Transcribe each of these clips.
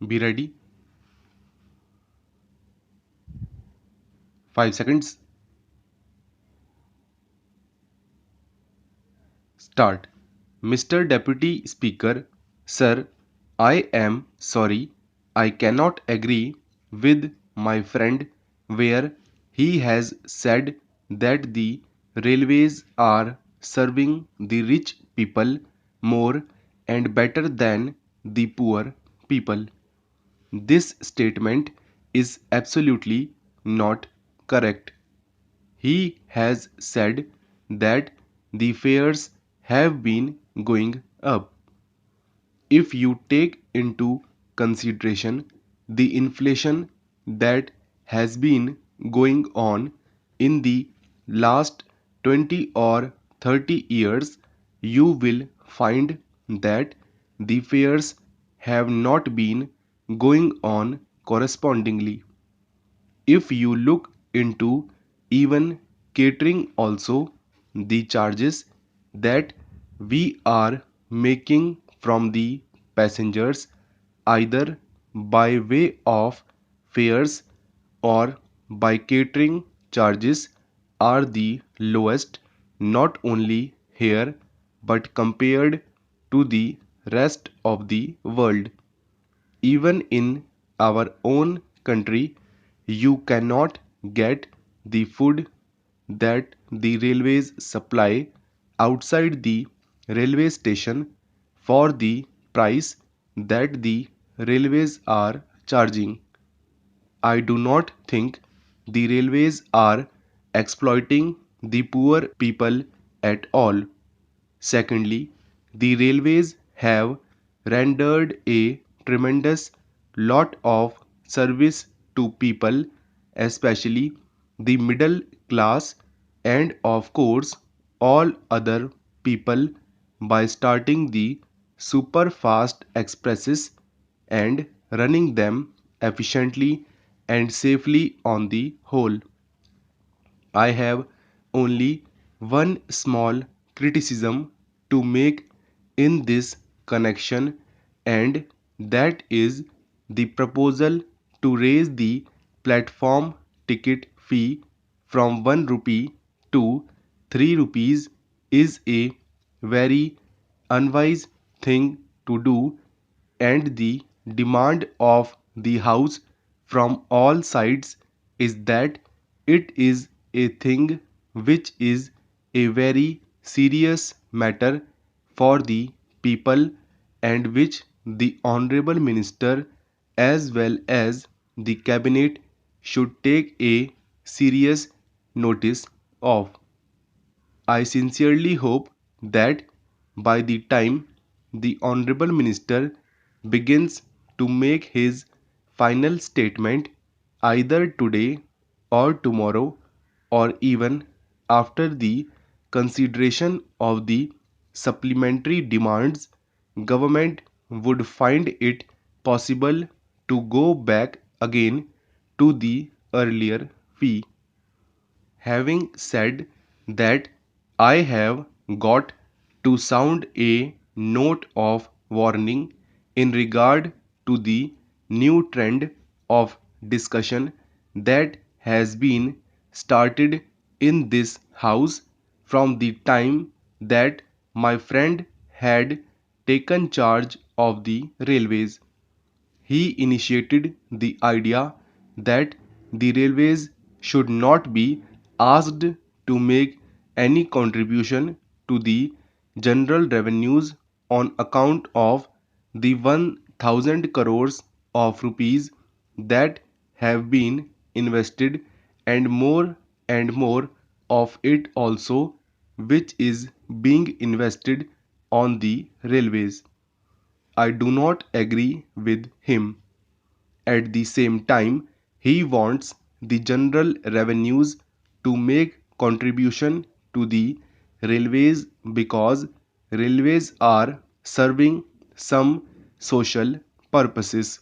Be ready. 5 seconds. Start. Mr. Deputy Speaker, Sir, I am sorry, I cannot agree with my friend where he has said that the railways are serving the rich people more and better than the poor people. This statement is absolutely not correct. He has said that the fares have been going up. If you take into consideration the inflation that has been going on in the last 20 or 30 years, you will find that the fares have not been going on correspondingly. If you look into even catering also, the charges that we are making from the passengers either by way of fares or by catering charges are the lowest not only here but compared to the rest of the world. Even in our own country, you cannot get the food that the railways supply outside the railway station for the price that the railways are charging. I do not think the railways are exploiting the poor people at all. Secondly, the railways have rendered a tremendous lot of service to people, especially the middle class and of course all other people by starting the super fast expresses and running them efficiently and safely on the whole. I have only one small criticism to make in this connection, and that is the proposal to raise the platform ticket fee from 1 rupee to 3 rupees is a very unwise thing to do, and the demand of the House from all sides is that it is a thing which is a very serious matter for the people and which the Honourable Minister as well as the Cabinet should take a serious notice of. I sincerely hope that by the time the Honourable Minister begins to make his final statement either today or tomorrow or even after the consideration of the supplementary demands, government would find it possible to go back again to the earlier fee. Having said that, I have got to sound a note of warning in regard to the new trend of discussion that has been started in this house from the time that my friend had taken charge of the railways. He initiated the idea that the railways should not be asked to make any contribution to the general revenues on account of the 1000 crores of rupees that have been invested and more of it also which is being invested on the railways. I do not agree with him. At the same time, he wants the general revenues to make contribution to the railways because railways are serving some social purposes.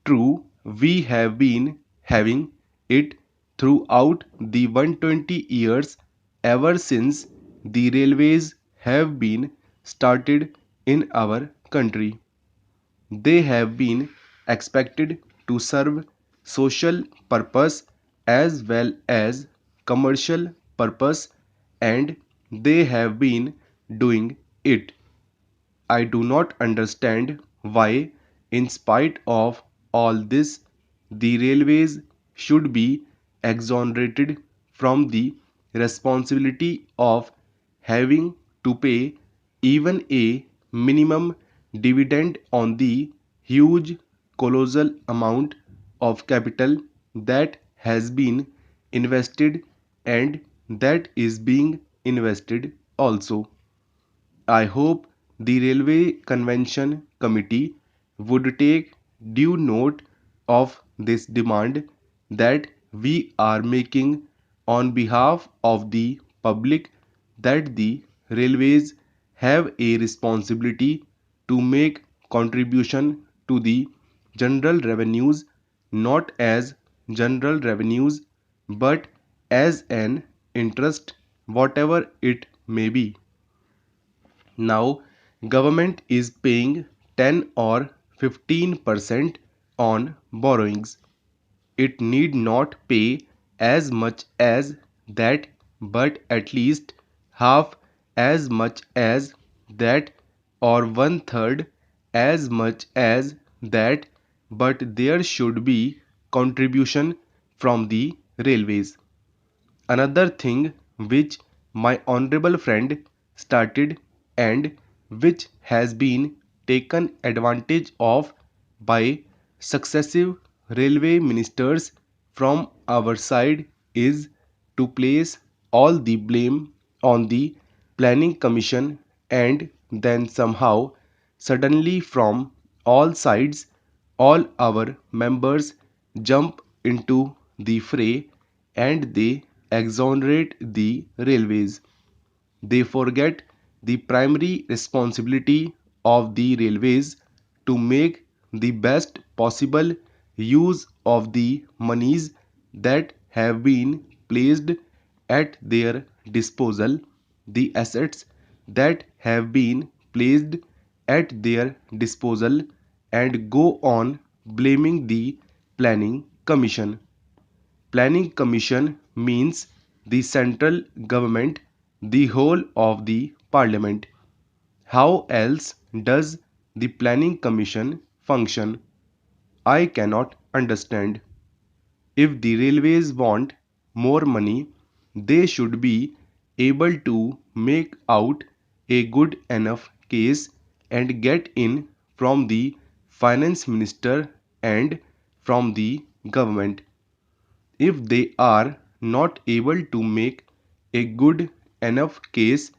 True, we have been having it throughout the 120 years ever since the railways have been started in our country. They have been expected to serve social purpose as well as commercial purpose, and they have been doing it. I do not understand why, in spite of all this, the railways should be exonerated from the responsibility of having to pay even a minimum dividend on the huge colossal amount of capital that has been invested and that is being invested also. I hope the Railway Convention Committee would take due note of this demand that we are making on behalf of the public, that the railways have a responsibility to make contribution to the general revenues, not as general revenues but as an interest, whatever it may be. Now, government is paying 10 or 15% on borrowings. It need not pay as much as that, but at least half as much as that, or one third as much as that, but there should be contribution from the railways. Another thing which my honorable friend started and which has been taken advantage of by successive railway ministers from our side is to place all the blame on the planning commission, and then somehow suddenly from all sides all our members jump into the fray and they exonerate the railways. They forget the primary responsibility of the railways to make the best possible use of the monies that have been placed at their disposal, the assets that have been placed at their disposal, and go on blaming the planning commission. Planning commission means the central government, the whole of the parliament. How else does the planning commission function? I cannot understand. If the railways want more money, they should be able to make out a good enough case and get in from the finance minister and from the government. If they are not able to make a good enough case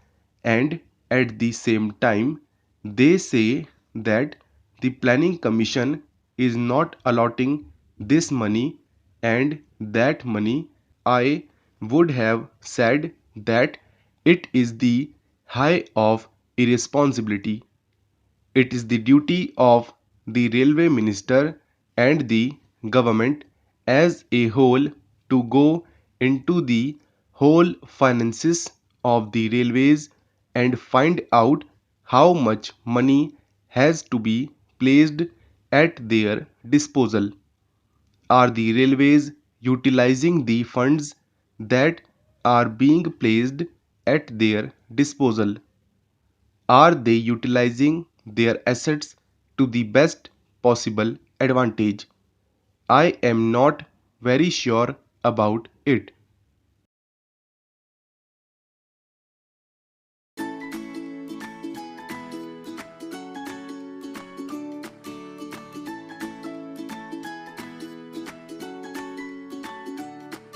and at the same time they say that the planning commission is not allotting this money and that money, I would have said that it is the height of irresponsibility. It is the duty of the railway minister and the government as a whole to go into the whole finances of the railways and find out how much money has to be placed at their disposal. Are the railways utilizing the funds that are being placed at their disposal? Are they utilizing their assets to the best possible advantage? I am not very sure about it.